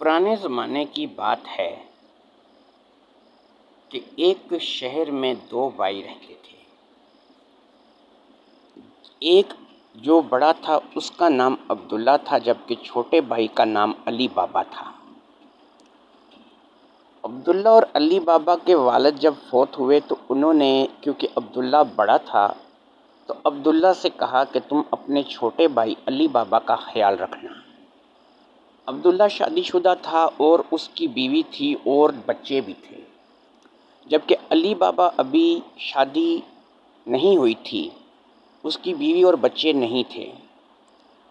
پرانے زمانے کی بات ہے کہ ایک شہر میں دو بھائی رہتے تھے۔ ایک جو بڑا تھا اس کا نام عبداللہ تھا، جبکہ چھوٹے بھائی کا نام علی بابا تھا۔ عبداللہ اور علی بابا کے والد جب فوت ہوئے تو انہوں نے، کیونکہ عبداللہ بڑا تھا، تو عبداللہ سے کہا کہ تم اپنے چھوٹے بھائی علی بابا کا خیال رکھنا۔ عبداللہ شادی شدہ تھا اور اس کی بیوی تھی اور بچے بھی تھے، جبکہ علی بابا ابھی شادی نہیں ہوئی تھی، اس کی بیوی اور بچے نہیں تھے۔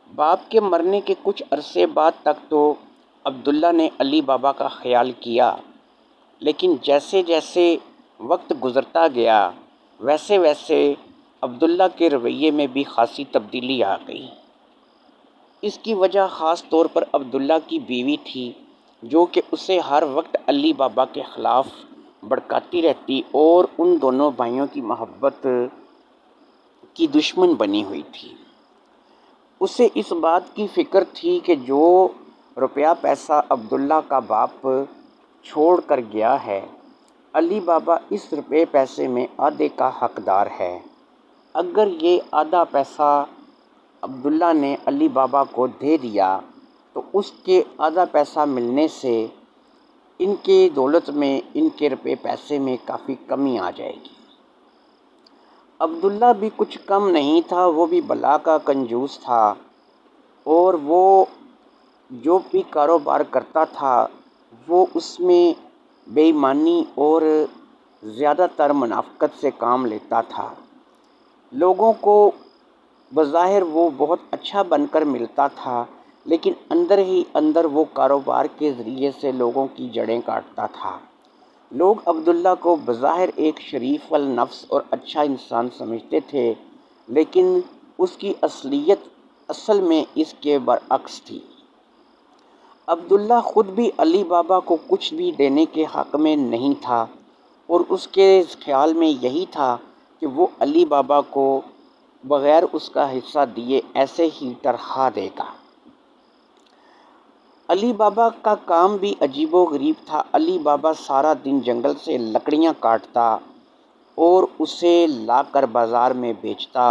باپ کے مرنے کے کچھ عرصے بعد تک تو عبداللہ نے علی بابا کا خیال کیا، لیکن جیسے جیسے وقت گزرتا گیا ویسے ویسے عبداللہ کے رویے میں بھی خاصی تبدیلی آ گئی۔ اس کی وجہ خاص طور پر عبداللہ کی بیوی تھی، جو کہ اسے ہر وقت علی بابا کے خلاف بھڑکاتی رہتی اور ان دونوں بھائیوں کی محبت کی دشمن بنی ہوئی تھی۔ اسے اس بات کی فکر تھی کہ جو روپیہ پیسہ عبداللہ کا باپ چھوڑ کر گیا ہے، علی بابا اس روپے پیسے میں آدھے کا حقدار ہے۔ اگر یہ آدھا پیسہ عبداللہ نے علی بابا کو دے دیا تو اس کے آدھا پیسہ ملنے سے ان کے دولت میں، ان کے روپے پیسے میں کافی کمی آ جائے گی۔ عبداللہ بھی کچھ کم نہیں تھا، وہ بھی بلا کا کنجوس تھا، اور وہ جو بھی کاروبار کرتا تھا وہ اس میں بے ایمانی اور زیادہ تر منافقت سے کام لیتا تھا۔ لوگوں کو بظاہر وہ بہت اچھا بن کر ملتا تھا، لیکن اندر ہی اندر وہ کاروبار کے ذریعے سے لوگوں کی جڑیں کاٹتا تھا۔ لوگ عبداللہ کو بظاہر ایک شریف النفس اور اچھا انسان سمجھتے تھے، لیکن اس کی اصلیت اصل میں اس کے برعکس تھی۔ عبداللہ خود بھی علی بابا کو کچھ بھی دینے کے حق میں نہیں تھا، اور اس کے خیال میں یہی تھا کہ وہ علی بابا کو بغیر اس کا حصہ دیے ایسے ہی تنخواہ دے گا۔ علی بابا کا کام بھی عجیب و غریب تھا۔ علی بابا سارا دن جنگل سے لکڑیاں کاٹتا اور اسے لا کر بازار میں بیچتا،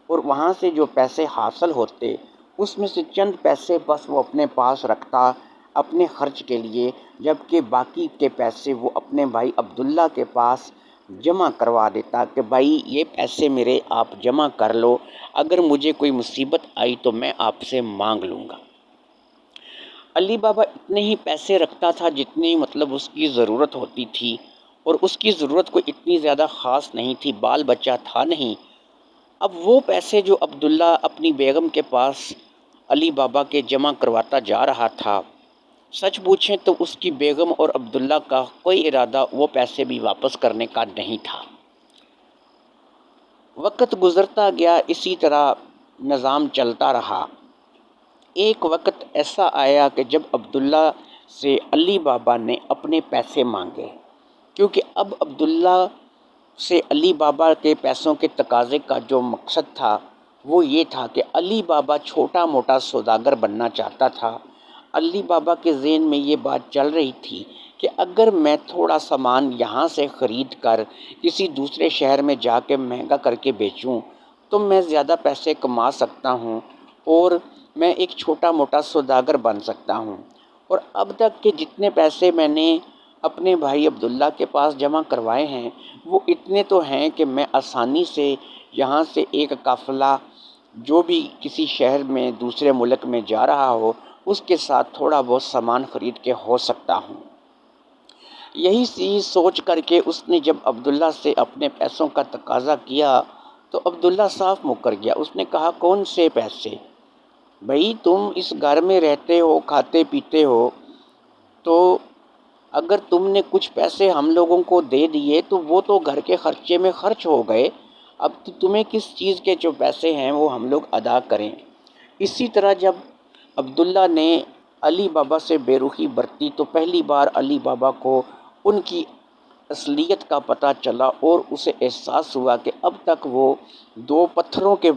اور وہاں سے جو پیسے حاصل ہوتے اس میں سے چند پیسے بس وہ اپنے پاس رکھتا اپنے خرچ کے لیے، جبکہ باقی کے پیسے وہ اپنے بھائی عبداللہ کے پاس جمع کروا دیتا کہ بھائی یہ پیسے میرے آپ جمع کر لو، اگر مجھے کوئی مصیبت آئی تو میں آپ سے مانگ لوں گا۔ علی بابا اتنے ہی پیسے رکھتا تھا جتنی اس کی ضرورت ہوتی تھی، اور اس کی ضرورت کوئی اتنی زیادہ خاص نہیں تھی، بال بچہ تھا نہیں۔ اب وہ پیسے جو عبداللہ اپنی بیگم کے پاس علی بابا کے جمع کرواتا جا رہا تھا، سچ پوچھیں تو اس کی بیگم اور عبداللہ کا کوئی ارادہ وہ پیسے بھی واپس کرنے کا نہیں تھا۔ وقت گزرتا گیا، اسی طرح نظام چلتا رہا۔ ایک وقت ایسا آیا کہ جب عبداللہ سے علی بابا نے اپنے پیسے مانگے، کیونکہ اب عبداللہ سے علی بابا کے پیسوں کے تقاضے کا جو مقصد تھا وہ یہ تھا کہ علی بابا چھوٹا موٹا سوداگر بننا چاہتا تھا۔ علی بابا کے ذہن میں یہ بات چل رہی تھی کہ اگر میں تھوڑا سامان یہاں سے خرید کر کسی دوسرے شہر میں جا کے مہنگا کر کے بیچوں تو میں زیادہ پیسے کما سکتا ہوں اور میں ایک چھوٹا موٹا سوداگر بن سکتا ہوں، اور اب تک کے جتنے پیسے میں نے اپنے بھائی عبداللہ کے پاس جمع کروائے ہیں وہ اتنے تو ہیں کہ میں آسانی سے یہاں سے ایک قافلہ جو بھی کسی شہر میں دوسرے ملک میں جا رہا ہو اس کے ساتھ تھوڑا بہت سامان خرید کے ہو سکتا ہوں۔ یہی چیز سوچ کر کے اس نے جب عبداللہ سے اپنے پیسوں کا تقاضا کیا تو عبداللہ صاف مکر گیا۔ اس نے کہا کون سے پیسے؟ بھائی تم اس گھر میں رہتے ہو، کھاتے پیتے ہو، تو اگر تم نے کچھ پیسے ہم لوگوں کو دے دیے تو وہ تو گھر کے خرچے میں خرچ ہو گئے، اب تو تمہیں کس چیز کے جو پیسے ہیں وہ ہم لوگ ادا کریں۔ اسی طرح جب عبداللہ نے علی بابا سے بے رخی برتی تو پہلی بار علی بابا کو ان کی اصلیت کا پتہ چلا اور اسے احساس ہوا کہ اب تک وہ دو پتھروں کے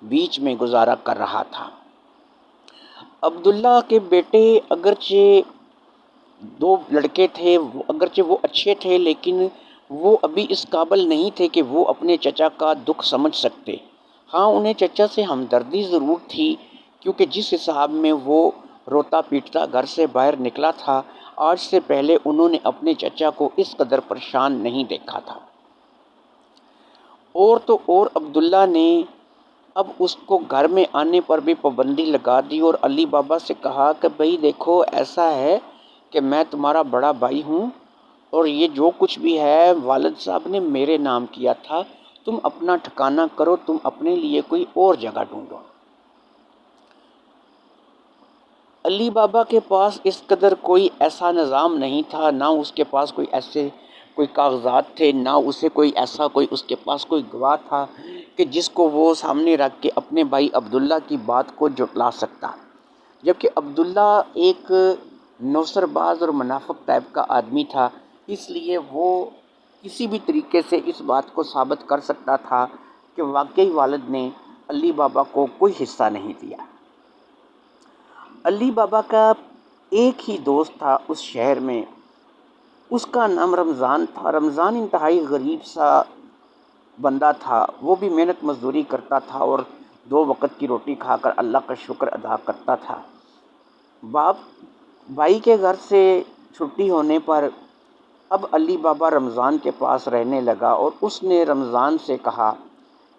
بیچ میں گزارا کر رہا تھا۔ عبداللہ کے بیٹے اگرچہ دو لڑکے تھے، اگرچہ وہ اچھے تھے لیکن وہ ابھی اس قابل نہیں تھے کہ وہ اپنے چچا کا دکھ سمجھ سکتے۔ ہاں، انہیں چچا سے ہمدردی ضرور تھی، کیونکہ جس حساب میں وہ روتا پیٹتا گھر سے باہر نکلا تھا، آج سے پہلے انہوں نے اپنے چچا کو اس قدر پریشان نہیں دیکھا تھا۔ اور تو اور عبداللہ نے اب اس کو گھر میں آنے پر بھی پابندی لگا دی اور علی بابا سے کہا کہ بھئی دیکھو، ایسا ہے کہ میں تمہارا بڑا بھائی ہوں اور یہ جو کچھ بھی ہے والد صاحب نے میرے نام کیا تھا، تم اپنا ٹھکانہ کرو، تم اپنے لیے کوئی اور جگہ ڈھونڈو۔ علی بابا کے پاس اس قدر کوئی ایسا نظام نہیں تھا، نہ اس کے پاس کوئی کاغذات تھے، نہ اسے کوئی ایسا اس کے پاس کوئی گواہ تھا کہ جس کو وہ سامنے رکھ کے اپنے بھائی عبداللہ کی بات کو جھٹلا سکتا۔ جبکہ عبداللہ ایک نوسر باز اور منافق ٹائپ کا آدمی تھا، اس لیے وہ کسی بھی طریقے سے اس بات کو ثابت کر سکتا تھا کہ واقعی والد نے علی بابا کو کوئی حصہ نہیں دیا۔ علی بابا کا ایک ہی دوست تھا اس شہر میں، اس کا نام رمضان تھا۔ رمضان انتہائی غریب سا بندہ تھا، وہ بھی محنت مزدوری کرتا تھا اور 2 وقت کی روٹی کھا کر اللہ کا شکر ادا کرتا تھا۔ بھائی کے گھر سے چھٹی ہونے پر اب علی بابا رمضان کے پاس رہنے لگا اور اس نے رمضان سے کہا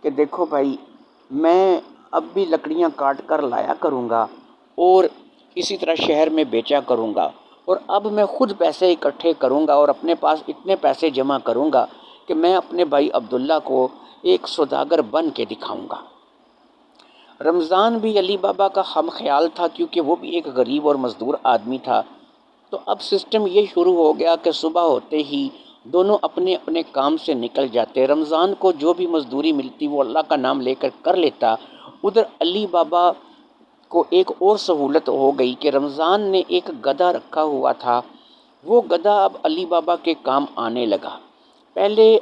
کہ دیکھو بھائی، میں اب بھی لکڑیاں کاٹ کر لایا کروں گا اور اسی طرح شہر میں بیچا کروں گا، اور اب میں خود پیسے اکٹھے کروں گا اور اپنے پاس اتنے پیسے جمع کروں گا کہ میں اپنے بھائی عبداللہ کو ایک سوداگر بن کے دکھاؤں گا۔ رمضان بھی علی بابا کا ہم خیال تھا، کیونکہ وہ بھی ایک غریب اور مزدور آدمی تھا۔ تو اب سسٹم یہ شروع ہو گیا کہ صبح ہوتے ہی دونوں اپنے اپنے کام سے نکل جاتے۔ رمضان کو جو بھی مزدوری ملتی وہ اللہ کا نام لے کر لیتا۔ ادھر علی بابا کو ایک اور سہولت ہو گئی کہ رمضان نے ایک گدھا رکھا ہوا تھا، وہ گدھا اب علی بابا کے کام آنے لگا۔ پہلے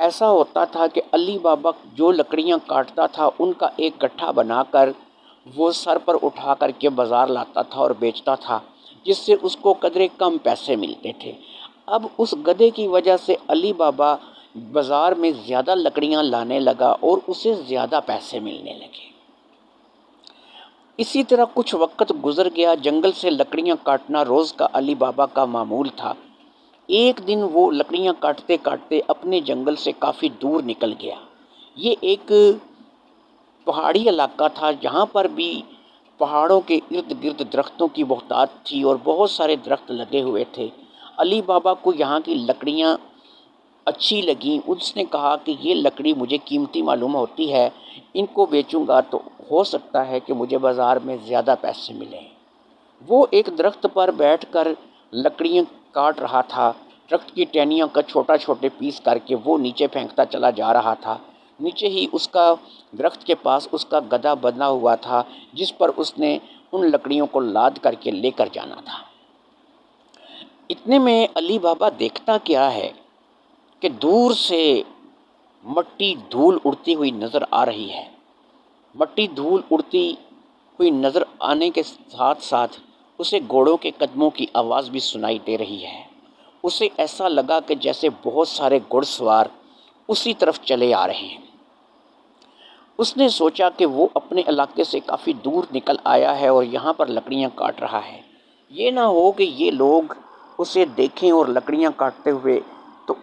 ایسا ہوتا تھا کہ علی بابا جو لکڑیاں کاٹتا تھا ان کا ایک گٹھا بنا کر وہ سر پر اٹھا کر کے بازار لاتا تھا اور بیچتا تھا، جس سے اس کو قدرے کم پیسے ملتے تھے۔ اب اس گدھے کی وجہ سے علی بابا بازار میں زیادہ لکڑیاں لانے لگا اور اسے زیادہ پیسے ملنے لگے۔ اسی طرح کچھ وقت گزر گیا، جنگل سے لکڑیاں کاٹنا روز کا علی بابا کا معمول تھا۔ ایک دن وہ لکڑیاں کاٹتے کاٹتے اپنے جنگل سے کافی دور نکل گیا۔ یہ ایک پہاڑی علاقہ تھا، جہاں پر بھی پہاڑوں کے ارد گرد درختوں کی بہتات تھی اور بہت سارے درخت لگے ہوئے تھے۔ علی بابا کو یہاں کی لکڑیاں اچھی لگیں، اس نے کہا کہ یہ لکڑی مجھے قیمتی معلوم ہوتی ہے، ان کو بیچوں گا تو ہو سکتا ہے کہ مجھے بازار میں زیادہ پیسے ملیں۔ وہ ایک درخت پر بیٹھ کر لکڑیاں کاٹ رہا تھا، درخت کی ٹہنیاں کا چھوٹے پیس کر کے وہ نیچے پھینکتا چلا جا رہا تھا۔ نیچے ہی اس کا درخت کے پاس اس کا گدھا بندھا ہوا تھا، جس پر اس نے ان لکڑیوں کو لاد کر کے لے کر جانا تھا۔ اتنے میں علی بابا دیکھتا کیا ہے کہ دور سے مٹی دھول اڑتی ہوئی نظر آ رہی ہے۔ مٹی دھول اڑتی ہوئی نظر آنے کے ساتھ ساتھ اسے گھوڑوں کے قدموں کی آواز بھی سنائی دے رہی ہے۔ اسے ایسا لگا کہ جیسے بہت سارے گھڑ سوار اسی طرف چلے آ رہے ہیں۔ اس نے سوچا کہ وہ اپنے علاقے سے کافی دور نکل آیا ہے اور یہاں پر لکڑیاں کاٹ رہا ہے، یہ نہ ہو کہ یہ لوگ اسے دیکھیں اور لکڑیاں کاٹتے ہوئے تو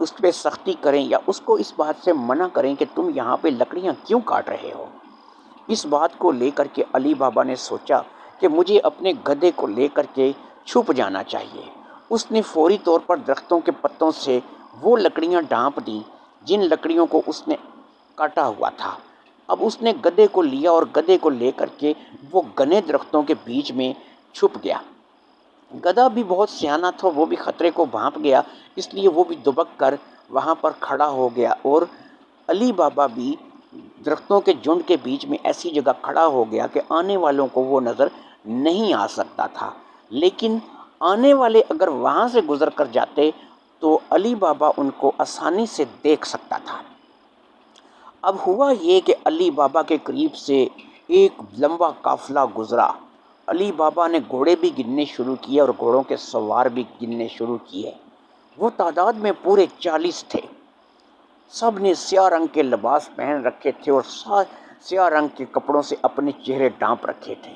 اس پہ سختی کریں یا اس کو اس بات سے منع کریں کہ تم یہاں پہ لکڑیاں کیوں کاٹ رہے ہو۔ اس بات کو لے کر کے علی بابا نے سوچا کہ مجھے اپنے گدھے کو لے کر کے چھپ جانا چاہیے۔ اس نے فوری طور پر درختوں کے پتوں سے وہ لکڑیاں ڈھانپ دیں جن لکڑیوں کو اس نے کاٹا ہوا تھا۔ اب اس نے گدھے کو لیا اور گدھے کو لے کر کے وہ گھنے درختوں کے بیچ میں چھپ گیا۔ گدھا بھی بہت سیانا تھا، وہ بھی خطرے کو بھانپ گیا، اس لیے وہ بھی دبک کر وہاں پر کھڑا ہو گیا اور علی بابا بھی درختوں کے جھنڈ کے بیچ میں ایسی جگہ کھڑا ہو گیا کہ آنے والوں کو وہ نظر نہیں آ سکتا تھا، لیکن آنے والے اگر وہاں سے گزر کر جاتے تو علی بابا ان کو آسانی سے دیکھ سکتا تھا۔ اب ہوا یہ کہ علی بابا کے قریب سے ایک لمبا قافلہ گزرا۔ علی بابا نے گھوڑے بھی گننے شروع کیے اور گھوڑوں کے سوار بھی گننے شروع کیے۔ وہ تعداد میں پورے 40 تھے۔ سب نے سیاہ رنگ کے لباس پہن رکھے تھے اور سیاہ رنگ کے کپڑوں سے اپنے چہرے ڈھانپ رکھے تھے۔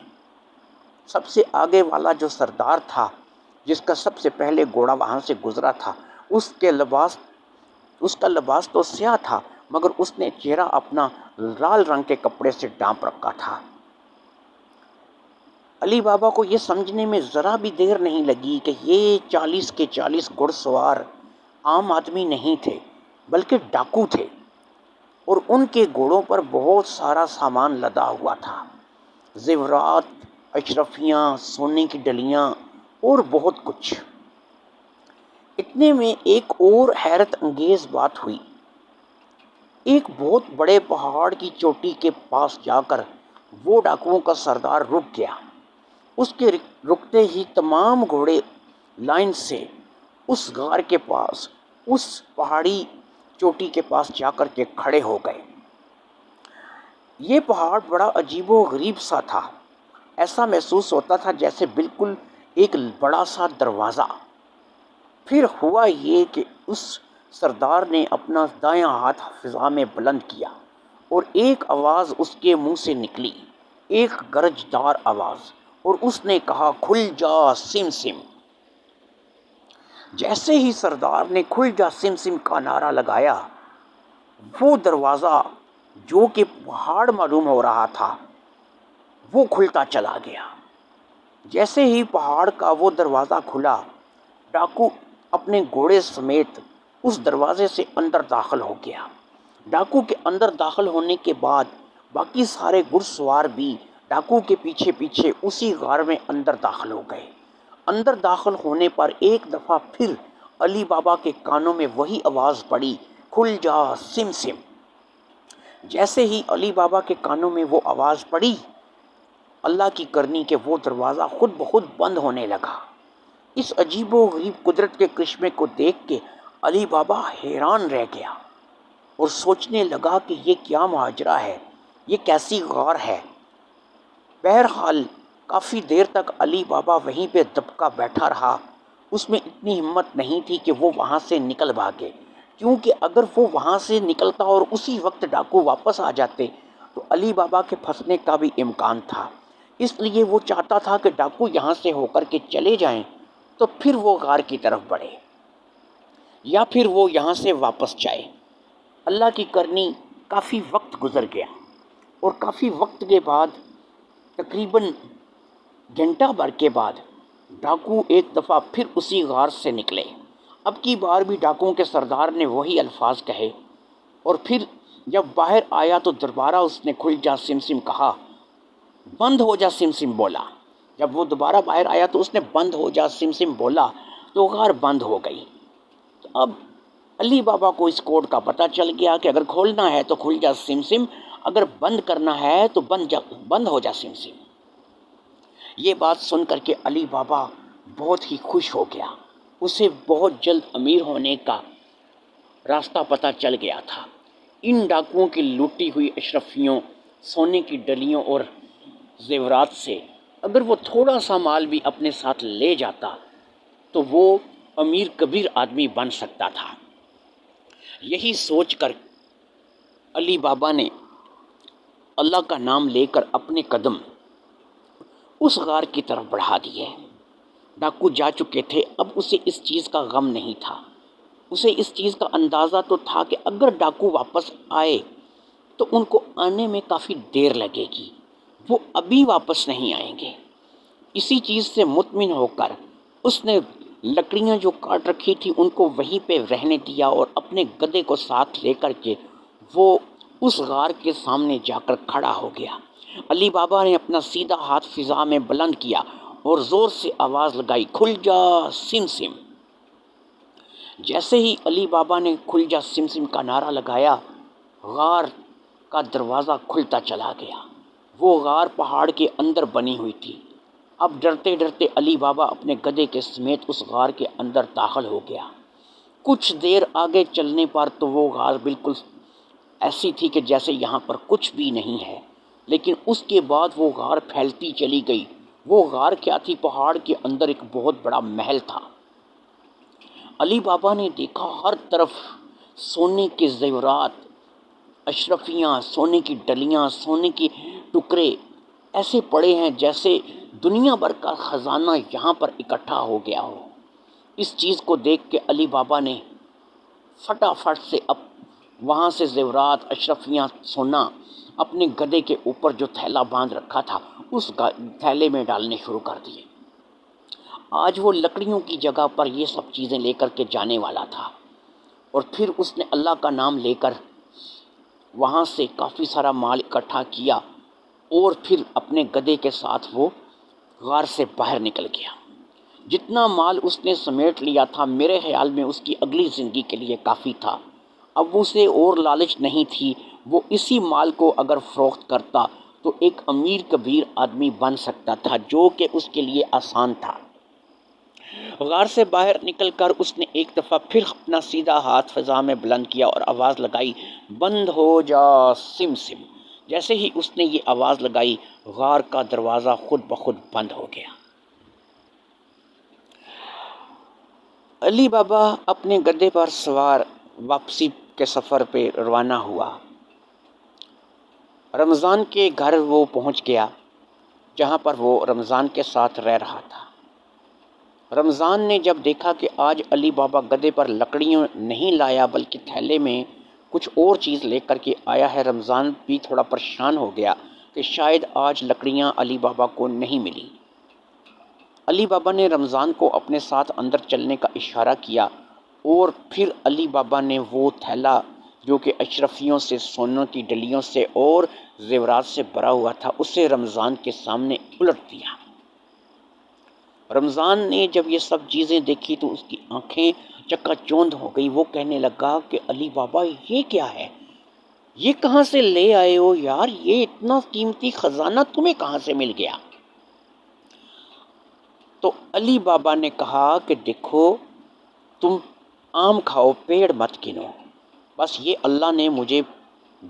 سب سے آگے والا جو سردار تھا، جس کا سب سے پہلے گھوڑا وہاں سے گزرا تھا، اس کا لباس تو سیاہ تھا، مگر اس نے چہرہ اپنا لال رنگ کے کپڑے سے ڈھانپ رکھا تھا۔ علی بابا کو یہ سمجھنے میں ذرا بھی دیر نہیں لگی کہ یہ 40 کے 40 گھڑ سوار عام آدمی نہیں تھے، بلکہ ڈاکو تھے، اور ان کے گھوڑوں پر بہت سارا سامان لدا ہوا تھا، زیورات، اشرفیاں، سونے کی ڈلیاں اور بہت کچھ۔ اتنے میں ایک اور حیرت انگیز بات ہوئی۔ ایک بہت بڑے پہاڑ کی چوٹی کے پاس جا کر وہ ڈاکوؤں کا سردار رک گیا۔ اس کے رکتے ہی تمام گھوڑے لائن سے اس غار کے پاس، اس پہاڑی چوٹی کے پاس جا کر کے کھڑے ہو گئے۔ یہ پہاڑ بڑا عجیب و غریب سا تھا۔ ایسا محسوس ہوتا تھا جیسے بالکل ایک بڑا سا دروازہ۔ پھر ہوا یہ کہ اس سردار نے اپنا دایاں ہاتھ فضا میں بلند کیا اور ایک آواز اس کے منہ سے نکلی، ایک گرجدار آواز، اور اس نے کہا، کھل جا سم سم۔ جیسے ہی سردار نے کھل جا سم سم کا نعرہ لگایا، وہ دروازہ جو کہ پہاڑ معلوم ہو رہا تھا وہ کھلتا چلا گیا۔ جیسے ہی پہاڑ کا وہ دروازہ کھلا، ڈاکو اپنے گھوڑے سمیت اس دروازے سے اندر داخل ہو گیا۔ ڈاکو کے اندر داخل ہونے کے بعد باقی سارے گھڑ سوار بھی ڈاکو کے پیچھے پیچھے اسی غار میں اندر داخل ہو گئے۔ اندر داخل ہونے پر ایک دفعہ پھر علی بابا کے کانوں میں وہی آواز پڑی، کھل جا سم سم۔ جیسے ہی علی بابا کے کانوں میں وہ آواز پڑی، اللہ کی کرنی کہ وہ دروازہ خود بخود بند ہونے لگا۔ اس عجیب و غریب قدرت کے کرشمے کو دیکھ کے علی بابا حیران رہ گیا اور سوچنے لگا کہ یہ کیا ماجرا ہے، یہ کیسی غار ہے۔ بہرحال کافی دیر تک علی بابا وہیں پہ دبکا بیٹھا رہا۔ اس میں اتنی ہمت نہیں تھی کہ وہ وہاں سے نکل بھاگے، کیونکہ اگر وہ وہاں سے نکلتا اور اسی وقت ڈاکو واپس آ جاتے تو علی بابا کے پھنسنے کا بھی امکان تھا۔ اس لیے وہ چاہتا تھا کہ ڈاکو یہاں سے ہو کر کے چلے جائیں تو پھر وہ غار کی طرف بڑھے، یا پھر وہ یہاں سے واپس جائے۔ اللہ کی کرنی کافی وقت گزر گیا اور کافی وقت کے بعد، تقریباً گھنٹہ بھر کے بعد، ڈاکو ایک دفعہ پھر اسی غار سے نکلے۔ اب کی بار بھی ڈاکوؤں کے سردار نے وہی الفاظ کہے، اور پھر جب باہر آیا تو دوبارہ اس نے کھل جا سم سم کہا، بند ہو جا سم سم بولا۔ جب وہ دوبارہ باہر آیا تو اس نے بند ہو جا سم سم بولا تو غار بند ہو گئی۔ تو اب علی بابا کو اس کوڈ کا پتہ چل گیا کہ اگر کھولنا ہے تو کھل جا سم سم، اگر بند کرنا ہے تو بند ہو جا سم سم۔ یہ بات سن کر کے علی بابا بہت ہی خوش ہو گیا۔ اسے بہت جلد امیر ہونے کا راستہ پتہ چل گیا تھا۔ ان ڈاکوؤں کی لوٹی ہوئی اشرفیوں، سونے کی ڈلیوں اور زیورات سے اگر وہ تھوڑا سا مال بھی اپنے ساتھ لے جاتا تو وہ امیر کبیر آدمی بن سکتا تھا۔ یہی سوچ کر علی بابا نے اللہ کا نام لے کر اپنے قدم اس غار کی طرف بڑھا دیے۔ ڈاکو جا چکے تھے، اب اسے اس چیز کا غم نہیں تھا۔ اسے اس چیز کا اندازہ تو تھا کہ اگر ڈاکو واپس آئے تو ان کو آنے میں کافی دیر لگے گی، وہ ابھی واپس نہیں آئیں گے۔ اسی چیز سے مطمئن ہو کر اس نے لکڑیاں جو کاٹ رکھی تھی ان کو وہیں پہ رہنے دیا اور اپنے گدھے کو ساتھ لے کر کے وہ اس غار کے سامنے جا کر کھڑا ہو گیا۔ علی بابا نے اپنا سیدھا ہاتھ فضا میں بلند کیا اور زور سے آواز لگائی، کھل جا سم سم۔ جیسے ہی علی بابا نے کھل جا سم سم کا نعرہ لگایا، غار کا دروازہ کھلتا چلا گیا۔ وہ غار پہاڑ کے اندر بنی ہوئی تھی۔ اب ڈرتے ڈرتے علی بابا اپنے گدھے کے سمیت اس غار کے اندر داخل ہو گیا۔ کچھ دیر آگے چلنے پر تو وہ غار بالکل ایسی تھی کہ جیسے یہاں پر کچھ بھی نہیں ہے، لیکن اس کے بعد وہ غار پھیلتی چلی گئی وہ غار کیا تھی؟ پہاڑ کے اندر ایک بہت بڑا محل تھا۔ علی بابا نے دیکھا ہر طرف سونے کے زیورات، اشرفیاں، سونے کی ڈلیاں، سونے کے ٹکڑے ایسے پڑے ہیں جیسے دنیا بھر کا خزانہ یہاں پر اکٹھا ہو گیا ہو۔ اس چیز کو دیکھ کے علی بابا نے فٹافٹ سے وہاں سے زیورات، اشرفیاں، سونا اپنے گدھے کے اوپر جو تھیلا باندھ رکھا تھا اس تھیلے میں ڈالنے شروع کر دیے۔ آج وہ لکڑیوں کی جگہ پر یہ سب چیزیں لے کر کے جانے والا تھا، اور پھر اس نے اللہ کا نام لے کر وہاں سے کافی سارا مال اکٹھا کیا، اور پھر اپنے گدھے کے ساتھ وہ غار سے باہر نکل گیا۔ جتنا مال اس نے سمیٹ لیا تھا میرے خیال میں اس کی اگلی زندگی کے لیے کافی تھا۔ اب اسے اور لالچ نہیں تھی، وہ اسی مال کو اگر فروخت کرتا تو ایک امیر کبیر آدمی بن سکتا تھا، جو کہ اس کے لیے آسان تھا۔ غار سے باہر نکل کر اس نے ایک دفعہ پھر اپنا سیدھا ہاتھ فضا میں بلند کیا اور آواز لگائی، بند ہو جا سم سم۔ جیسے ہی اس نے یہ آواز لگائی، غار کا دروازہ خود بخود بند ہو گیا۔ علی بابا اپنے گدھے پر سوار واپسی کے سفر پہ روانہ ہوا۔ رمضان کے گھر وہ پہنچ گیا، جہاں پر وہ رمضان کے ساتھ رہ رہا تھا۔ رمضان نے جب دیکھا کہ آج علی بابا گدھے پر لکڑیاں نہیں لایا بلکہ تھیلے میں کچھ اور چیز لے کر کے آیا ہے، رمضان بھی تھوڑا پریشان ہو گیا کہ شاید آج لکڑیاں علی بابا کو نہیں ملی۔ علی بابا نے رمضان کو اپنے ساتھ اندر چلنے کا اشارہ کیا، اور پھر علی بابا نے وہ تھیلا جو کہ اشرفیوں سے، سونوں کی ڈلیوں سے اور زیورات سے بھرا ہوا تھا، اسے رمضان کے سامنے الٹ دیا۔ رمضان نے جب یہ سب چیزیں دیکھی تو اس کی آنکھیں چکا چوندھ ہو گئی۔ وہ کہنے لگا کہ علی بابا یہ کیا ہے؟ یہ کہاں سے لے آئے ہو یار؟ یہ اتنا قیمتی خزانہ تمہیں کہاں سے مل گیا؟ تو علی بابا نے کہا کہ دیکھو، تم آم کھاؤ، پیڑ مت گنو، بس یہ اللہ نے مجھے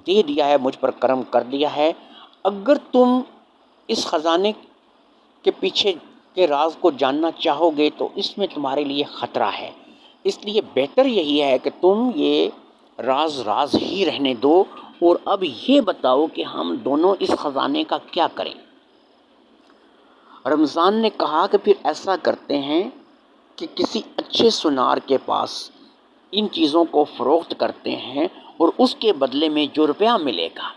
دے دیا ہے، مجھ پر کرم کر دیا ہے۔ اگر تم اس خزانے کے پیچھے کے راز کو جاننا چاہو گے تو اس میں تمہارے لیے خطرہ ہے، اس لیے بہتر یہی ہے کہ تم یہ راز راز ہی رہنے دو، اور اب یہ بتاؤ کہ ہم دونوں اس خزانے کا کیا کریں؟ رمضان نے کہا کہ پھر ایسا کرتے ہیں کہ کسی اچھے سنار کے پاس ان چیزوں کو فروخت کرتے ہیں، اور اس کے بدلے میں جو روپیہ ملے گا،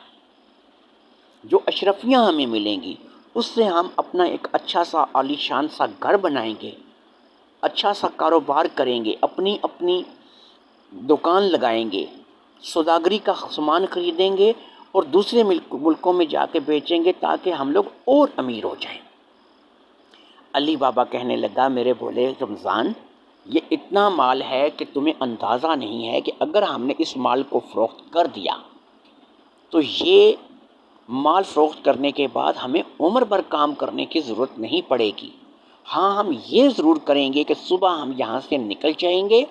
جو اشرفیاں ہمیں ملیں گی، اس سے ہم اپنا ایک اچھا سا عالیشان سا گھر بنائیں گے، اچھا سا کاروبار کریں گے، اپنی دکان لگائیں گے، سوداگری کا سامان خریدیں گے اور دوسرے ملکوں میں جا کے بیچیں گے تاکہ ہم لوگ اور امیر ہو جائیں۔ علی بابا کہنے لگا، میرے بولے رمضان، یہ اتنا مال ہے کہ تمہیں اندازہ نہیں ہے کہ اگر ہم نے اس مال کو فروخت کر دیا تو یہ مال فروخت کرنے کے بعد ہمیں عمر بھر کام کرنے کی ضرورت نہیں پڑے گی۔ ہاں، ہم یہ ضرور کریں گے کہ صبح ہم یہاں سے نکل جائیں گے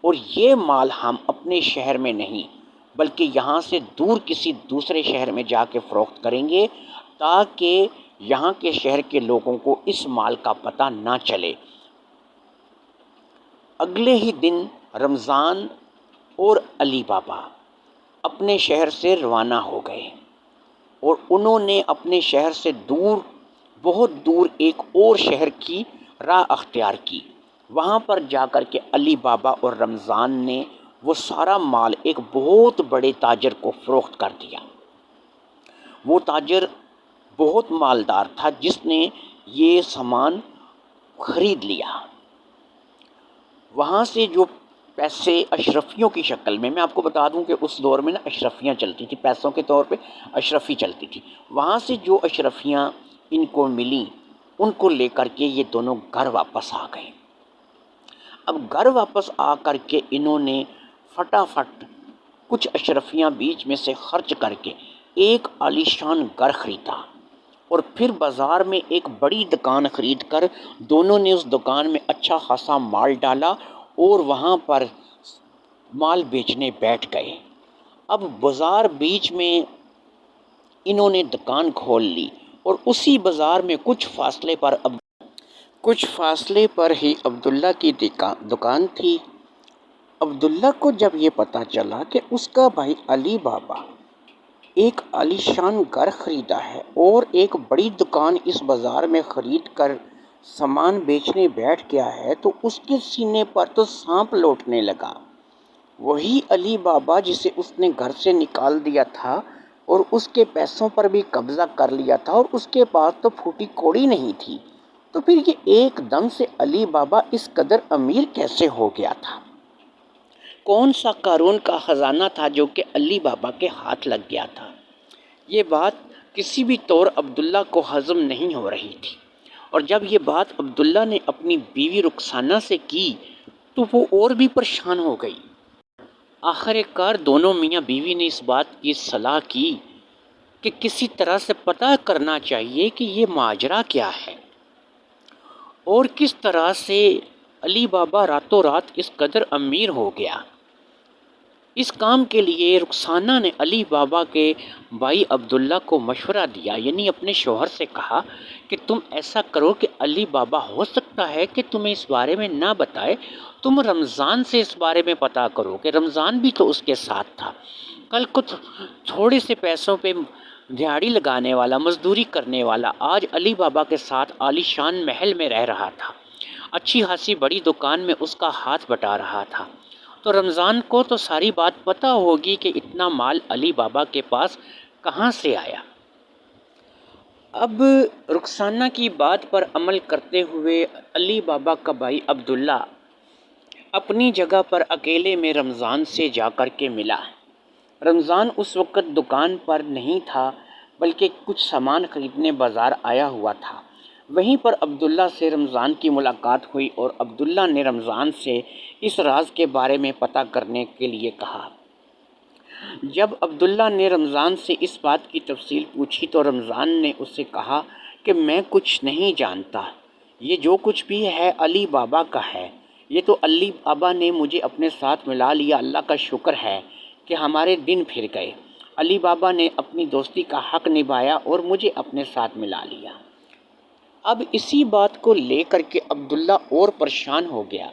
اور یہ مال ہم اپنے شہر میں نہیں بلکہ یہاں سے دور کسی دوسرے شہر میں جا کے فروخت کریں گے، تاکہ یہاں کے شہر کے لوگوں کو اس مال کا پتہ نہ چلے۔ اگلے ہی دن رمضان اور علی بابا اپنے شہر سے روانہ ہو گئے، اور انہوں نے اپنے شہر سے دور، بہت دور ایک اور شہر کی راہ اختیار کی۔ وہاں پر جا کر کے علی بابا اور رمضان نے وہ سارا مال ایک بہت بڑے تاجر کو فروخت کر دیا۔ وہ تاجر بہت مالدار تھا جس نے یہ سامان خرید لیا۔ وہاں سے جو پیسے اشرفیوں کی شکل میں آپ کو بتا دوں کہ اس دور میں اشرفیاں چلتی تھی، پیسوں کے طور پہ اشرفی چلتی تھی، وہاں سے جو اشرفیاں ان کو ملیں ان کو لے کر کے یہ دونوں گھر واپس آ گئے۔ اب گھر واپس آ کر کے انہوں نے فٹافٹ کچھ اشرفیاں بیچ میں سے خرچ کر کے ایک عالیشان گھر خریدا، اور پھر بازار میں ایک بڑی دکان خرید کر دونوں نے اس دکان میں اچھا خاصا مال ڈالا اور وہاں پر مال بیچنے بیٹھ گئے۔ اب بازار بیچ میں انہوں نے دکان کھول لی اور اسی بازار میں کچھ فاصلے پر ہی عبداللہ کی دکان تھی۔ عبداللہ کو جب یہ پتہ چلا کہ اس کا بھائی علی بابا ایک عالیشان گھر خریدا ہے اور ایک بڑی دکان اس بازار میں خرید کر سامان بیچنے بیٹھ گیا ہے، تو اس کے سینے پر تو سانپ لوٹنے لگا۔ وہی علی بابا جسے اس نے گھر سے نکال دیا تھا اور اس کے پیسوں پر بھی قبضہ کر لیا تھا، اور اس کے پاس تو پھوٹی کوڑی نہیں تھی، تو پھر یہ ایک دم سے علی بابا اس قدر امیر کیسے ہو گیا تھا؟ کون سا قارون کا خزانہ تھا جو کہ علی بابا کے ہاتھ لگ گیا تھا؟ یہ بات کسی بھی طور عبداللہ کو ہضم نہیں ہو رہی تھی، اور جب یہ بات عبداللہ نے اپنی بیوی رخسانہ سے کی تو وہ اور بھی پریشان ہو گئی۔ آخر کار دونوں میاں بیوی نے اس بات کی صلاح کی کہ کسی طرح سے پتہ کرنا چاہیے کہ یہ ماجرا کیا ہے، اور کس طرح سے علی بابا راتوں رات اس قدر امیر ہو گیا۔ اس کام کے لیے رخسانہ نے علی بابا کے بھائی عبداللہ کو مشورہ دیا، یعنی اپنے شوہر سے کہا کہ تم ایسا کرو کہ علی بابا ہو سکتا ہے کہ تمہیں اس بارے میں نہ بتائے، تم رمضان سے اس بارے میں پتہ کرو کہ رمضان بھی تو اس کے ساتھ تھا۔ کل کو تھوڑے سے پیسوں پہ دیہڑی لگانے والا، مزدوری کرنے والا، آج علی بابا کے ساتھ عالی شان محل میں رہ رہا تھا، اچھی خاصی بڑی دکان میں اس کا ہاتھ بٹا رہا تھا، تو رمضان کو تو ساری بات پتہ ہوگی کہ اتنا مال علی بابا کے پاس کہاں سے آیا۔ اب رخسانہ کی بات پر عمل کرتے ہوئے علی بابا کا بھائی عبداللہ اپنی جگہ پر اکیلے میں رمضان سے جا کر کے ملا۔ رمضان اس وقت دکان پر نہیں تھا، بلکہ کچھ سامان خریدنے بازار آیا ہوا تھا۔ وہیں پر عبداللہ سے رمضان کی ملاقات ہوئی اور عبداللہ نے رمضان سے اس راز کے بارے میں پتہ کرنے کے لیے کہا۔ جب عبداللہ نے رمضان سے اس بات کی تفصیل پوچھی تو رمضان نے اس سے کہا کہ میں کچھ نہیں جانتا، یہ جو کچھ بھی ہے علی بابا کا ہے، یہ تو علی بابا نے مجھے اپنے ساتھ ملا لیا، اللہ کا شکر ہے کہ ہمارے دن پھر گئے، علی بابا نے اپنی دوستی کا حق نبھایا اور مجھے اپنے ساتھ ملا لیا۔ اب اسی بات کو لے کر کے عبداللہ اور پریشان ہو گیا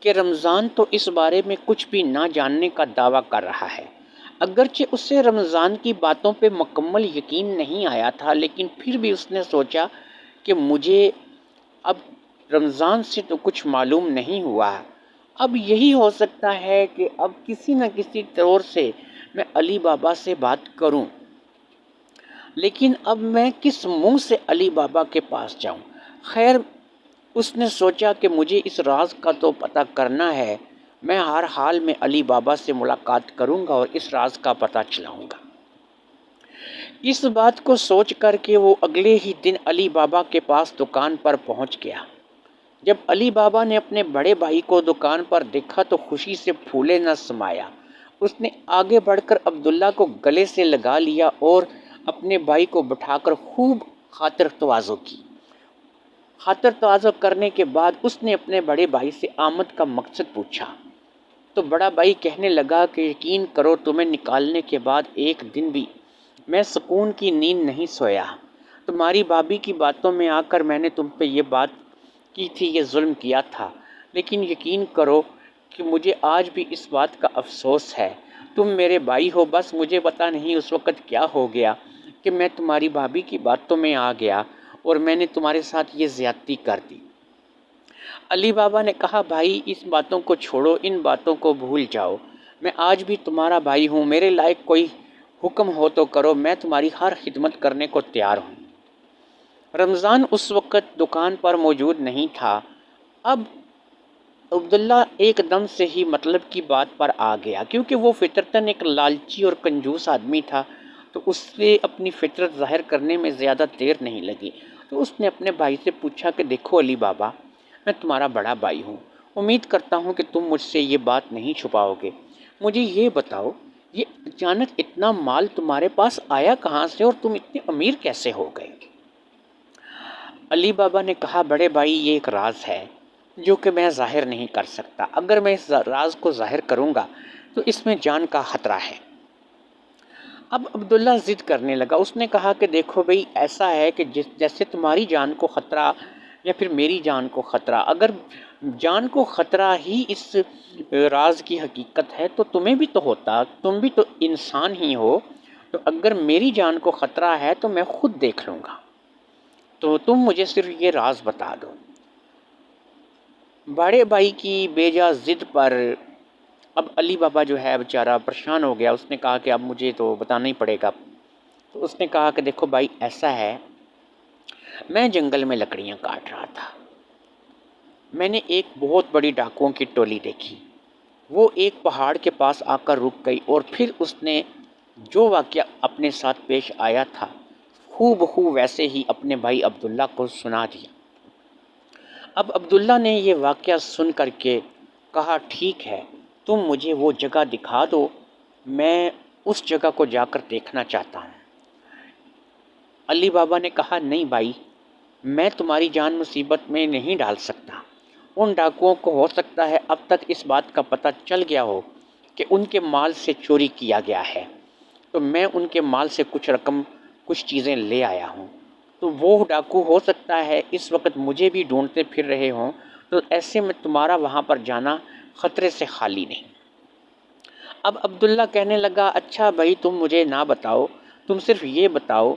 کہ رمضان تو اس بارے میں کچھ بھی نہ جاننے کا دعویٰ کر رہا ہے۔ اگرچہ اسے رمضان کی باتوں پہ مکمل یقین نہیں آیا تھا، لیکن پھر بھی اس نے سوچا کہ مجھے اب رمضان سے تو کچھ معلوم نہیں ہوا، اب یہی ہو سکتا ہے کہ اب کسی نہ کسی طور سے میں علی بابا سے بات کروں، لیکن اب میں کس منہ سے علی بابا کے پاس جاؤں؟ خیر، اس نے سوچا کہ مجھے اس راز کا تو پتہ کرنا ہے، میں ہر حال میں علی بابا سے ملاقات کروں گا اور اس راز کا پتہ چلاؤں گا۔ اس بات کو سوچ کر کے وہ اگلے ہی دن علی بابا کے پاس دکان پر پہنچ گیا۔ جب علی بابا نے اپنے بڑے بھائی کو دکان پر دیکھا تو خوشی سے پھولے نہ سمایا۔ اس نے آگے بڑھ کر عبداللہ کو گلے سے لگا لیا اور اپنے بھائی کو بٹھا کر خوب خاطر تواضع کی۔ خاطر تواضع کرنے کے بعد اس نے اپنے بڑے بھائی سے آمد کا مقصد پوچھا، تو بڑا بھائی کہنے لگا کہ یقین کرو تمہیں نکالنے کے بعد ایک دن بھی میں سکون کی نیند نہیں سویا۔ تمہاری بھابھی کی باتوں میں آ کر میں نے تم پہ یہ بات کی تھی، یہ ظلم کیا تھا، لیکن یقین کرو کہ مجھے آج بھی اس بات کا افسوس ہے۔ تم میرے بھائی ہو، بس مجھے پتہ نہیں اس وقت کیا ہو گیا کہ میں تمہاری بھابھی کی باتوں میں آ گیا اور میں نے تمہارے ساتھ یہ زیادتی کر دی۔ علی بابا نے کہا، بھائی اس باتوں کو چھوڑو، ان باتوں کو بھول جاؤ، میں آج بھی تمہارا بھائی ہوں، میرے لائق کوئی حکم ہو تو کرو، میں تمہاری ہر خدمت کرنے کو تیار ہوں۔ رمضان اس وقت دکان پر موجود نہیں تھا۔ اب عبداللہ ایک دم سے ہی مطلب کی بات پر آ گیا، کیونکہ وہ فطرتاً ایک لالچی اور کنجوس آدمی تھا، تو اس سے اپنی فطرت ظاہر کرنے میں زیادہ دیر نہیں لگی۔ تو اس نے اپنے بھائی سے پوچھا کہ دیکھو علی بابا، میں تمہارا بڑا بھائی ہوں، امید کرتا ہوں کہ تم مجھ سے یہ بات نہیں چھپاؤ گے، مجھے یہ بتاؤ یہ اچانک اتنا مال تمہارے پاس آیا کہاں سے اور تم اتنے امیر کیسے ہو گئے؟ علی بابا نے کہا، بڑے بھائی یہ ایک راز ہے جو کہ میں ظاہر نہیں کر سکتا، اگر میں اس راز کو ظاہر کروں گا تو اس میں جان کا خطرہ ہے۔ اب عبداللہ ضد کرنے لگا، اس نے کہا کہ دیکھو بھئی ایسا ہے کہ جیسے تمہاری جان کو خطرہ یا پھر میری جان کو خطرہ، اگر جان کو خطرہ ہی اس راز کی حقیقت ہے تو تمہیں بھی تو ہوتا، تم بھی تو انسان ہی ہو، تو اگر میری جان کو خطرہ ہے تو میں خود دیکھ لوں گا، تو تم مجھے صرف یہ راز بتا دو۔ بڑے بھائی کی بیجا ضد پر اب علی بابا جو ہے بیچارہ پریشان ہو گیا، اس نے کہا کہ اب مجھے تو بتانا ہی پڑے گا۔ تو اس نے کہا کہ دیکھو بھائی ایسا ہے، میں جنگل میں لکڑیاں کاٹ رہا تھا، میں نے ایک بہت بڑی ڈاکوؤں کی ٹولی دیکھی، وہ ایک پہاڑ کے پاس آ کر رک گئی اور پھر اس نے جو واقعہ اپنے ساتھ پیش آیا تھا ہو بہو ویسے ہی اپنے بھائی عبداللہ کو سنا دیا۔ اب عبداللہ نے یہ واقعہ سن کر کے کہا ٹھیک ہے، تم مجھے وہ جگہ دکھا دو، میں اس جگہ کو جا کر دیکھنا چاہتا ہوں۔ علی بابا نے کہا نہیں بھائی، میں تمہاری جان مصیبت میں نہیں ڈال سکتا، ان ڈاکوؤں کو ہو سکتا ہے اب تک اس بات کا پتہ چل گیا ہو کہ ان کے مال سے چوری کیا گیا ہے، تو میں ان کے مال سے کچھ چیزیں لے آیا ہوں، تو وہ ڈاکو ہو سکتا ہے اس وقت مجھے بھی ڈھونڈتے پھر رہے ہوں، تو ایسے میں تمہارا وہاں پر جانا خطرے سے خالی نہیں۔ اب عبداللہ کہنے لگا اچھا بھائی تم مجھے نہ بتاؤ، تم صرف یہ بتاؤ،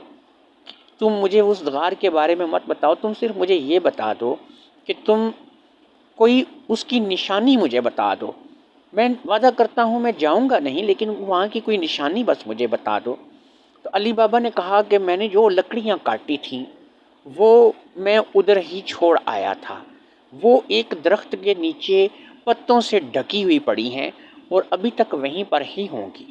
تم مجھے اس غار کے بارے میں مت بتاؤ، تم صرف مجھے یہ بتا دو کہ تم کوئی اس کی نشانی مجھے بتا دو، میں وعدہ کرتا ہوں میں جاؤں گا نہیں، لیکن وہاں کی کوئی نشانی بس مجھے بتا دو۔ تو علی بابا نے کہا کہ میں نے جو لکڑیاں کاٹی تھیں وہ میں ادھر ہی چھوڑ آیا تھا، وہ ایک درخت کے نیچے پتوں سے ڈھکی ہوئی پڑی ہیں اور ابھی تک وہیں پر ہی ہوں گی۔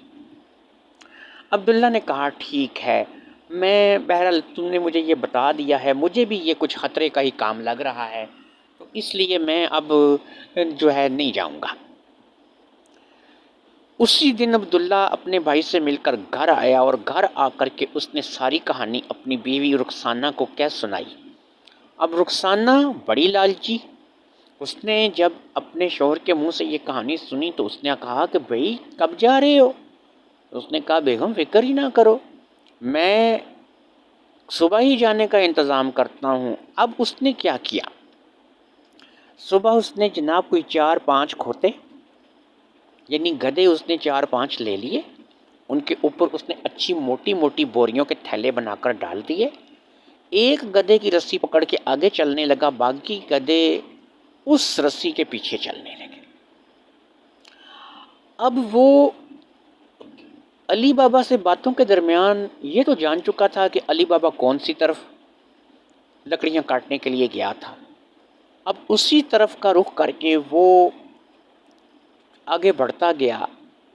عبداللہ نے کہا ٹھیک ہے، میں بہرحال تم نے مجھے یہ بتا دیا ہے، مجھے بھی یہ کچھ خطرے کا ہی کام لگ رہا ہے، تو اس لیے میں اب جو ہے نہیں جاؤں گا۔ اسی دن عبداللہ اپنے بھائی سے مل کر گھر آیا اور گھر آ کر کے اس نے ساری کہانی اپنی بیوی رخسانہ کو کہہ سنائی۔ اب رخسانہ بڑی لالچی، اس نے جب اپنے شوہر کے منہ سے یہ کہانی سنی تو اس نے کہا کہ بھئی کب جا رہے ہو؟ اس نے کہا بیگم فکر ہی نہ کرو، میں صبح ہی جانے کا انتظام کرتا ہوں۔ اب اس نے کیا کیا، صبح اس نے جناب کوئی 4-5 کھوتے یعنی گدھے اس نے 4-5 لے لیے، ان کے اوپر اس نے اچھی موٹی موٹی بوریوں کے تھیلے بنا کر ڈال دیے، ایک گدھے کی رسی پکڑ کے آگے چلنے لگا، باقی گدھے اس رسی کے پیچھے چلنے لگے۔ اب وہ علی بابا سے باتوں کے درمیان یہ تو جان چکا تھا کہ علی بابا کون سی طرف لکڑیاں کاٹنے کے لیے گیا تھا، اب اسی طرف کا رخ کر کے وہ آگے بڑھتا گیا،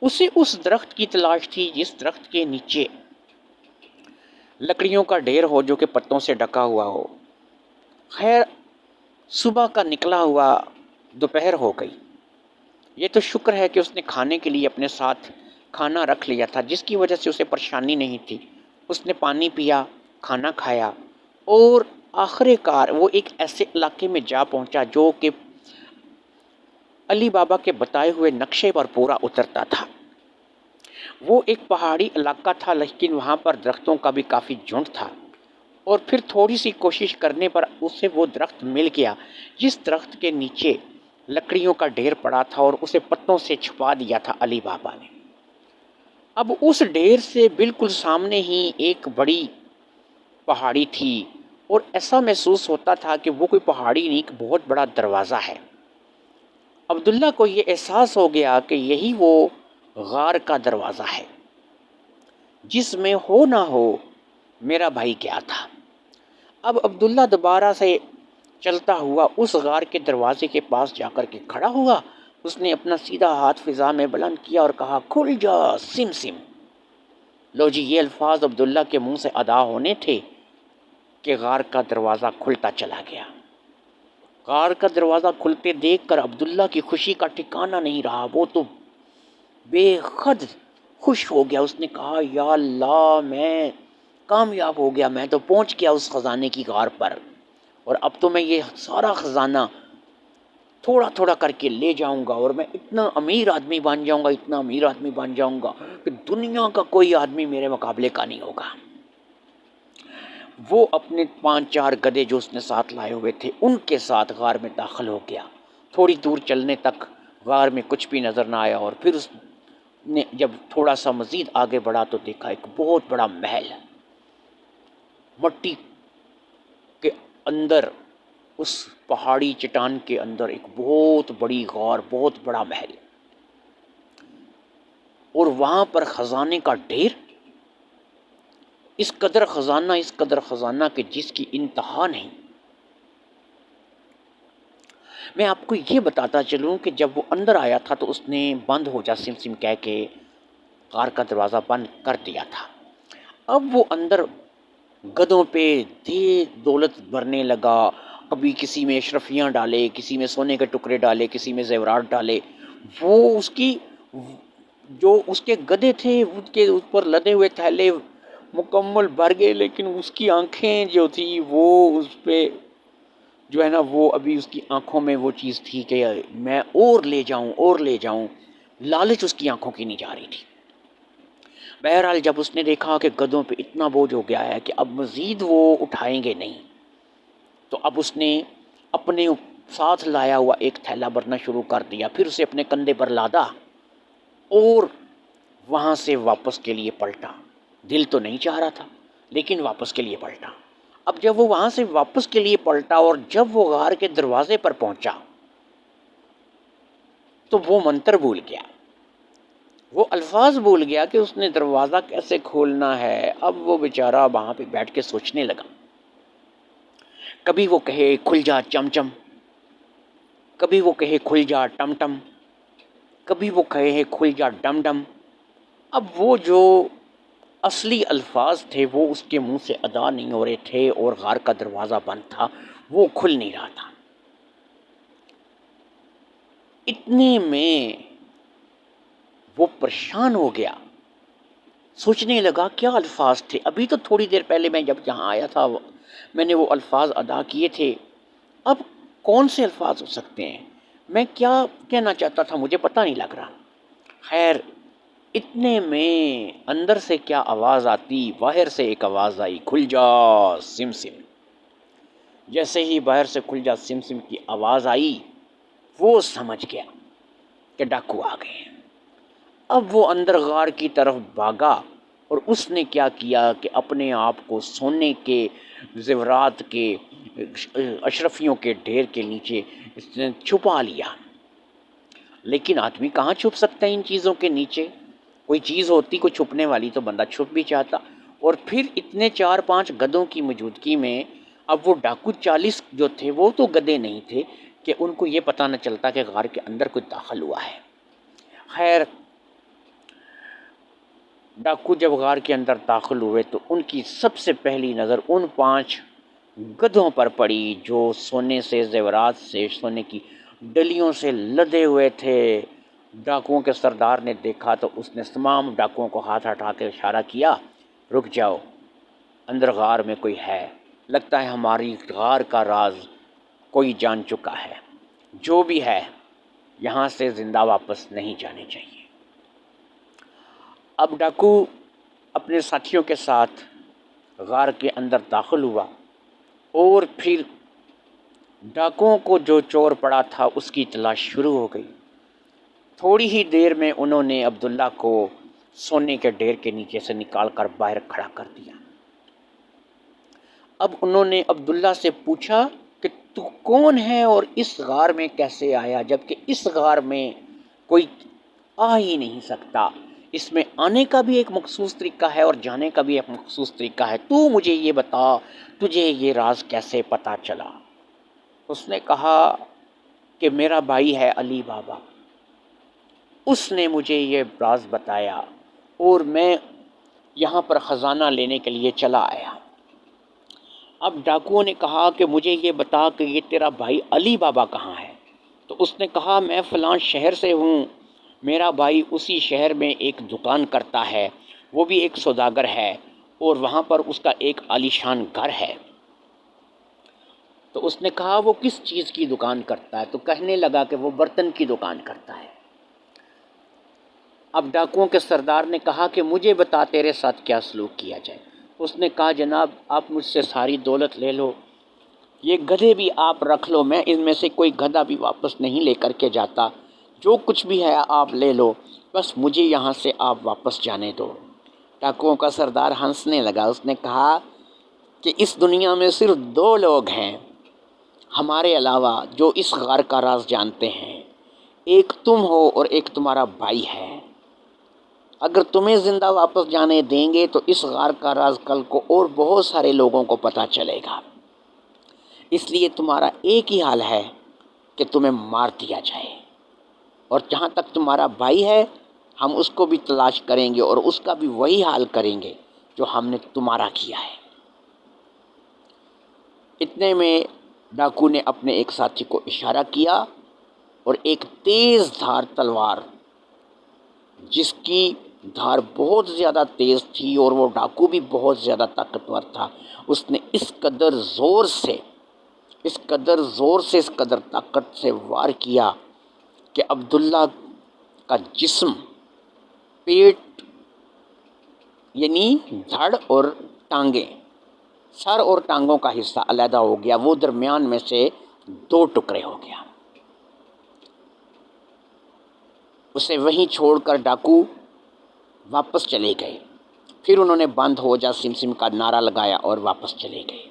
اسے اس درخت کی تلاش تھی جس درخت کے نیچے لکڑیوں کا ڈھیر ہو جو کہ پتوں سے ڈھکا ہوا ہو۔ خیر صبح کا نکلا ہوا دوپہر ہو گئی، یہ تو شکر ہے کہ اس نے کھانے کے لیے اپنے ساتھ کھانا رکھ لیا تھا جس کی وجہ سے اسے پریشانی نہیں تھی، اس نے پانی پیا، کھانا کھایا اور آخر کار وہ ایک ایسے علاقے میں جا پہنچا جو کہ علی بابا کے بتائے ہوئے نقشے پر پورا اترتا تھا۔ وہ ایک پہاڑی علاقہ تھا لیکن وہاں پر درختوں کا بھی کافی جھنڈ تھا، اور پھر تھوڑی سی کوشش کرنے پر اسے وہ درخت مل گیا جس درخت کے نیچے لکڑیوں کا ڈھیر پڑا تھا اور اسے پتوں سے چھپا دیا تھا علی بابا نے۔ اب اس ڈھیر سے بالکل سامنے ہی ایک بڑی پہاڑی تھی اور ایسا محسوس ہوتا تھا کہ وہ کوئی پہاڑی نہیں، ایک بہت بڑا دروازہ ہے۔ عبداللہ کو یہ احساس ہو گیا کہ یہی وہ غار کا دروازہ ہے جس میں ہو نہ ہو میرا بھائی گیا تھا۔ اب عبداللہ دوبارہ سے چلتا ہوا اس غار کے دروازے کے پاس جا کر کے کھڑا ہوا، اس نے اپنا سیدھا ہاتھ فضا میں بلند کیا اور کہا کھل جا سم سم۔ لو جی یہ الفاظ عبداللہ کے منہ سے ادا ہونے تھے کہ غار کا دروازہ کھلتا چلا گیا۔ غار کا دروازہ کھلتے دیکھ کر عبداللہ کی خوشی کا ٹھکانہ نہیں رہا، وہ تو بے حد خوش ہو گیا، اس نے کہا یا اللہ میں کامیاب ہو گیا، میں تو پہنچ گیا اس خزانے کی غار پر، اور اب تو میں یہ سارا خزانہ تھوڑا تھوڑا کر کے لے جاؤں گا اور میں اتنا امیر آدمی بن جاؤں گا، اتنا امیر آدمی بن جاؤں گا کہ دنیا کا کوئی آدمی میرے مقابلے کا نہیں ہوگا۔ وہ اپنے 5-4 گدھے جو اس نے ساتھ لائے ہوئے تھے ان کے ساتھ غار میں داخل ہو گیا۔ تھوڑی دور چلنے تک غار میں کچھ بھی نظر نہ آیا، اور پھر اس نے جب تھوڑا سا مزید آگے بڑھا تو دیکھا ایک بہت بڑا محل، مٹی کے اندر، اس پہاڑی چٹان کے اندر ایک بہت بڑی غار، بہت بڑا محل، اور وہاں پر خزانے کا ڈھیر، اس قدر خزانہ کہ جس کی انتہا نہیں۔ میں آپ کو یہ بتاتا چلوں کہ جب وہ اندر آیا تھا تو اس نے بند ہو جا سم سم کہہ کے غار کا دروازہ بند کر دیا تھا۔ اب وہ اندر گدھوں پہ دولت بھرنے لگا، کبھی کسی میں اشرفیاں ڈالے، کسی میں سونے کے ٹکڑے ڈالے، کسی میں زیورات ڈالے۔ وہ اس کی جو اس کے گدھے تھے ان کے اوپر لدے ہوئے تھیلے مکمل بھر گئے، لیکن اس کی آنکھیں جو تھی وہ اس پہ جو ہے نا، وہ ابھی اس کی آنکھوں میں وہ چیز تھی کہ میں اور لے جاؤں، لالچ اس کی آنکھوں کی نہیں جا رہی تھی۔ بہرحال جب اس نے دیکھا کہ گدھوں پہ اتنا بوجھ ہو گیا ہے کہ اب مزید وہ اٹھائیں گے نہیں، تو اب اس نے اپنے ساتھ لایا ہوا ایک تھیلا بھرنا شروع کر دیا، پھر اسے اپنے کندھے پر لادا اور وہاں سے واپس کے لیے پلٹا۔ دل تو نہیں چاہ رہا تھا لیکن واپس کے لیے پلٹا۔ اب جب وہ وہاں سے واپس کے لیے پلٹا اور جب وہ غار کے دروازے پر پہنچا تو وہ منتر بھول گیا، وہ الفاظ بھول گیا کہ اس نے دروازہ کیسے کھولنا ہے۔ اب وہ بیچارہ وہاں پہ بیٹھ کے سوچنے لگا، کبھی وہ کہے کھل جا چم چم، کبھی وہ کہے کھل جا ٹم ٹم، کبھی وہ کہے کھل جا ڈم ڈم۔ اب وہ جو اصلی الفاظ تھے وہ اس کے منہ سے ادا نہیں ہو رہے تھے، اور غار کا دروازہ بند تھا، وہ کھل نہیں رہا تھا۔ اتنے میں وہ پریشان ہو گیا، سوچنے لگا کیا الفاظ تھے، ابھی تو تھوڑی دیر پہلے میں جب یہاں آیا تھا میں نے وہ الفاظ ادا کیے تھے، اب کون سے الفاظ ہو سکتے ہیں، میں کیا کہنا چاہتا تھا مجھے پتہ نہیں لگ رہا۔ خیر اتنے میں اندر سے کیا آواز آتی، باہر سے ایک آواز آئی، کھل جا سم سم۔ جیسے ہی باہر سے کھل جا سم سم کی آواز آئی وہ سمجھ گیا کہ ڈاکو آ گئے ہیں۔ اب وہ اندر غار کی طرف بھاگا اور اس نے کیا کیا کہ اپنے آپ کو سونے کے زیورات کے اشرفیوں کے ڈھیر کے نیچے اس نے چھپا لیا۔ لیکن آدمی کہاں چھپ سکتا ہے ان چیزوں کے نیچے، کوئی چیز ہوتی کوئی چھپنے والی تو بندہ چھپ بھی چاہتا، اور پھر اتنے 4-5 گدھوں کی موجودگی میں اب وہ ڈاکو 40 جو تھے وہ تو گدھے نہیں تھے کہ ان کو یہ پتہ نہ چلتا کہ غار کے اندر کوئی داخل ہوا ہے۔ خیر ڈاکو جب غار کے اندر داخل ہوئے تو ان کی سب سے پہلی نظر ان 5 گدھوں پر پڑی جو سونے سے، زیورات سے، سونے کی ڈلیوں سے لدے ہوئے تھے۔ ڈاکوؤں کے سردار نے دیکھا تو اس نے تمام ڈاکوؤں کو ہاتھ ہٹا کے اشارہ کیا، رک جاؤ، اندر غار میں کوئی ہے، لگتا ہے ہماری غار کا راز کوئی جان چکا ہے، جو بھی ہے یہاں سے زندہ واپس نہیں جانے چاہیے۔ اب ڈاکو اپنے ساتھیوں کے ساتھ غار کے اندر داخل ہوا، اور پھر ڈاکوؤں کو جو چور پڑا تھا اس کی تلاش شروع ہو گئی۔ تھوڑی ہی دیر میں انہوں نے عبداللہ کو سونے کے ڈھیر کے نیچے سے نکال کر باہر کھڑا کر دیا۔ اب انہوں نے عبداللہ سے پوچھا کہ تو کون ہے اور اس غار میں کیسے آیا، جبکہ اس غار میں کوئی آ ہی نہیں سکتا، اس میں آنے کا بھی ایک مخصوص طریقہ ہے اور جانے کا بھی ایک مخصوص طریقہ ہے، تو مجھے یہ بتا تجھے یہ راز کیسے پتہ چلا۔ اس نے کہا کہ میرا بھائی ہے علی بابا، اس نے مجھے یہ راز بتایا اور میں یہاں پر خزانہ لینے کے لیے چلا آیا۔ اب ڈاکوؤں نے کہا کہ مجھے یہ بتا کہ یہ تیرا بھائی علی بابا کہاں ہے، تو اس نے کہا میں فلاں شہر سے ہوں، میرا بھائی اسی شہر میں ایک دکان کرتا ہے، وہ بھی ایک سوداگر ہے، اور وہاں پر اس کا ایک عالیشان گھر ہے۔ تو اس نے کہا وہ کس چیز کی دکان کرتا ہے؟ تو کہنے لگا کہ وہ برتن کی دکان کرتا ہے۔ اب ڈاکوؤں کے سردار نے کہا کہ مجھے بتا تیرے ساتھ کیا سلوک کیا جائے۔ اس نے کہا جناب آپ مجھ سے ساری دولت لے لو، یہ گدھے بھی آپ رکھ لو، میں ان میں سے کوئی گدھا بھی واپس نہیں لے کر کے جاتا، جو کچھ بھی ہے آپ لے لو، بس مجھے یہاں سے آپ واپس جانے دو۔ ڈاکوؤں کا سردار ہنسنے لگا، اس نے کہا کہ اس دنیا میں صرف دو لوگ ہیں ہمارے علاوہ جو اس غار کا راز جانتے ہیں، ایک تم ہو اور ایک تمہارا بھائی ہے۔ اگر تمہیں زندہ واپس جانے دیں گے تو اس غار کا راز کل کو اور بہت سارے لوگوں کو پتہ چلے گا، اس لیے تمہارا ایک ہی حال ہے کہ تمہیں مار دیا جائے، اور جہاں تک تمہارا بھائی ہے ہم اس کو بھی تلاش کریں گے اور اس کا بھی وہی حال کریں گے جو ہم نے تمہارا کیا ہے۔ اتنے میں ڈاکو نے اپنے ایک ساتھی کو اشارہ کیا اور ایک تیز دھار تلوار، جس کی دھار بہت زیادہ تیز تھی اور وہ ڈاکو بھی بہت زیادہ طاقتور تھا، اس نے اس قدر زور سے اس قدر طاقت سے وار کیا کہ عبداللہ کا جسم، پیٹ یعنی دھڑ اور ٹانگیں، سر اور ٹانگوں کا حصہ علیحدہ ہو گیا، وہ درمیان میں سے دو ٹکڑے ہو گیا۔ اسے وہیں چھوڑ کر ڈاکو واپس چلے گئے۔ پھر انہوں نے بند ہو جا سم کا نعرہ لگایا اور واپس چلے گئے۔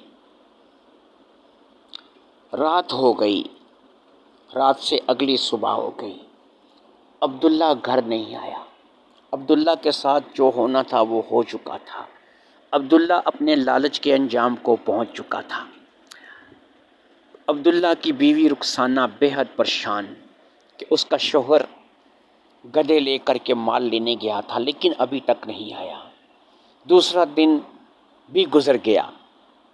رات ہو گئی، رات سے اگلی صبح ہو گئی، عبداللہ گھر نہیں آیا۔ عبداللہ کے ساتھ جو ہونا تھا وہ ہو چکا تھا۔ عبداللہ اپنے لالچ کے انجام کو پہنچ چکا تھا۔ عبداللہ کی بیوی رخسانہ بے حد پریشان کہ اس کا شوہر گدھے لے کر کے مال لینے گیا تھا لیکن ابھی تک نہیں آیا۔ دوسرا دن بھی گزر گیا،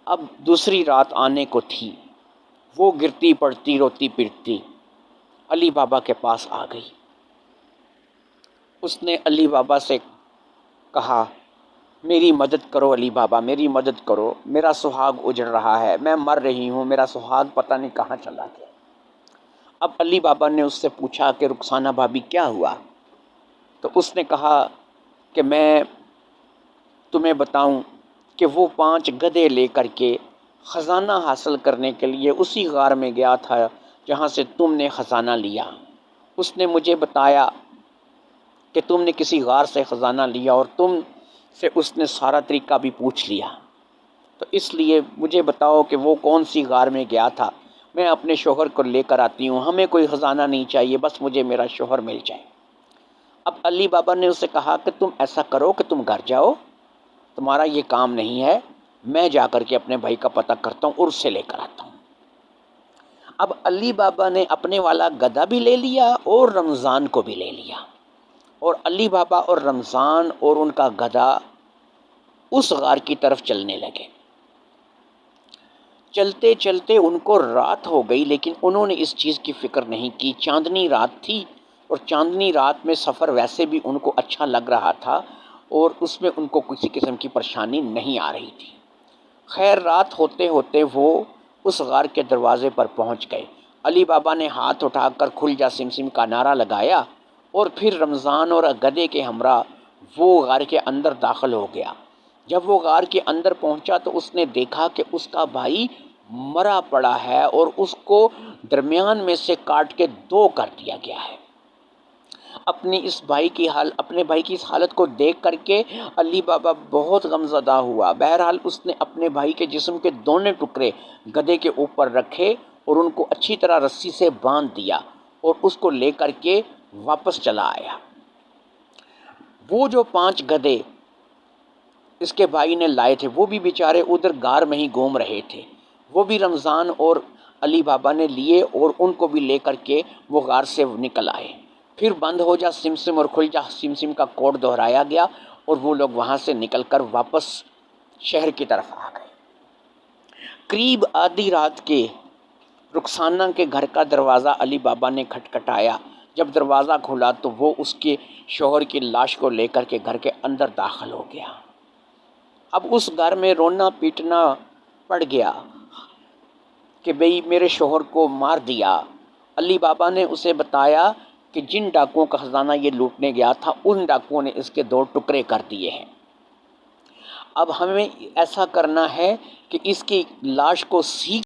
اب دوسری رات آنے کو تھی۔ وہ گرتی پڑتی روتی پڑتی علی بابا کے پاس آ گئی۔ اس نے علی بابا سے کہا میری مدد کرو علی بابا، میری مدد کرو، میرا سہاگ اجڑ رہا ہے، میں مر رہی ہوں، میرا سہاگ پتہ نہیں کہاں چلا گیا۔ اب علی بابا نے اس سے پوچھا کہ رخسانہ بھابی کیا ہوا؟ تو اس نے کہا کہ میں تمہیں بتاؤں کہ وہ 5 گدھے لے کر کے خزانہ حاصل کرنے کے لیے اسی غار میں گیا تھا جہاں سے تم نے خزانہ لیا۔ اس نے مجھے بتایا کہ تم نے کسی غار سے خزانہ لیا اور تم سے اس نے سارا طریقہ بھی پوچھ لیا، تو اس لیے مجھے بتاؤ کہ وہ کون سی غار میں گیا تھا، میں اپنے شوہر کو لے کر آتی ہوں، ہمیں کوئی خزانہ نہیں چاہیے، بس مجھے میرا شوہر مل جائے۔ اب علی بابا نے اسے کہا کہ تم ایسا کرو کہ تم گھر جاؤ، تمہارا یہ کام نہیں ہے، میں جا کر کے اپنے بھائی کا پتہ کرتا ہوں اور اس سے لے کر آتا ہوں۔ اب علی بابا نے اپنے والا گدھا بھی لے لیا اور رمضان کو بھی لے لیا، اور علی بابا اور رمضان اور ان کا گدھا اس غار کی طرف چلنے لگے۔ چلتے چلتے ان کو رات ہو گئی، لیکن انہوں نے اس چیز کی فکر نہیں کی، چاندنی رات تھی اور چاندنی رات میں سفر ویسے بھی ان کو اچھا لگ رہا تھا اور اس میں ان کو کسی قسم کی پریشانی نہیں آ رہی تھی۔ خیر رات ہوتے ہوتے وہ اس غار کے دروازے پر پہنچ گئے۔ علی بابا نے ہاتھ اٹھا کر کھل جا سم کا نعرہ لگایا اور پھر رمضان اور گدھے کے ہمراہ وہ غار کے اندر داخل ہو گیا۔ جب وہ غار کے اندر پہنچا تو اس نے دیکھا کہ اس کا بھائی مرا پڑا ہے اور اس کو درمیان میں سے کاٹ کے 2 کر دیا گیا ہے۔ اپنے بھائی کی اس حالت کو دیکھ کر کے علی بابا بہت غمزدہ ہوا۔ بہرحال اس نے اپنے بھائی کے جسم کے دونوں ٹکڑے گدھے کے اوپر رکھے اور ان کو اچھی طرح رسی سے باندھ دیا اور اس کو لے کر کے واپس چلا آیا۔ وہ جو 5 گدھے اس کے بھائی نے لائے تھے وہ بھی بیچارے ادھر غار میں ہی گھوم رہے تھے، وہ بھی رمضان اور علی بابا نے لیے اور ان کو بھی لے کر کے وہ غار سے نکل آئے۔ پھر بند ہو جا سم اور کھل جا سم کا کوڈ دہرایا گیا اور وہ لوگ وہاں سے نکل کر واپس شہر کی طرف آ گئے۔ قریب آدھی رات کے رخسانہ کے گھر کا دروازہ علی بابا نے کھٹکھٹایا۔ جب دروازہ کھلا تو وہ اس کے شوہر کی لاش کو لے کر کے گھر کے اندر داخل ہو گیا۔ اب اس گھر میں رونا پیٹنا پڑ گیا۔ کہ بھئی میرے شوہر کو مار دیا۔ علی بابا نے اسے بتایا کہ جن ڈاکوؤں کا خزانہ یہ لوٹنے گیا تھا ان ڈاکوؤں نے اس کے 2 ٹکڑے کر دیے ہیں۔ اب ہمیں ایسا کرنا ہے کہ اس کی لاش کو سینچ